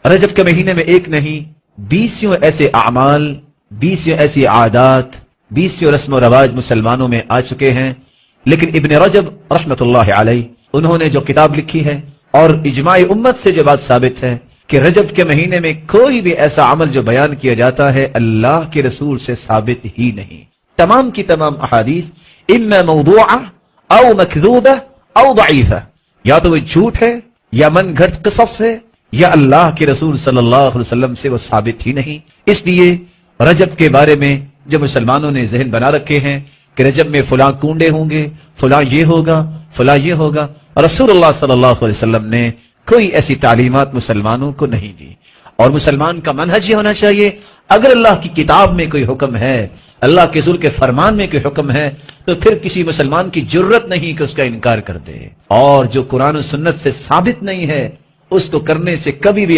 رجب کے مہینے میں ایک نہیں 20 ایسے اعمال، 20 ایسی عادات، 20 رسم و رواج مسلمانوں میں آ چکے ہیں، لیکن ابن رجب رحمت اللہ علیہ انہوں نے جو کتاب لکھی ہے اور اجماع امت سے جو بات ثابت ہے کہ رجب کے مہینے میں کوئی بھی ایسا عمل جو بیان کیا جاتا ہے اللہ کے رسول سے ثابت ہی نہیں۔ تمام کی تمام احادیث اما موضوعہ او مکذوبہ او ضعیفہ، یا تو وہ جھوٹ ہے یا من گھڑت قصص ہے یا اللہ کے رسول صلی اللہ علیہ وسلم سے وہ ثابت ہی نہیں۔ اس لیے رجب کے بارے میں جو مسلمانوں نے ذہن بنا رکھے ہیں کہ رجب میں فلاں کنڈے ہوں گے، فلاں یہ ہوگا، فلاں یہ ہوگا، رسول اللہ صلی اللہ علیہ وسلم نے کوئی ایسی تعلیمات مسلمانوں کو نہیں دی۔ اور مسلمان کا منہج یہ ہونا چاہیے اگر اللہ کی کتاب میں کوئی حکم ہے، اللہ کے رسول کے فرمان میں کوئی حکم ہے، تو پھر کسی مسلمان کی جرت نہیں کہ اس کا انکار کر دے، اور جو قرآن و سنت سے ثابت نہیں ہے اس کو کرنے سے کبھی بھی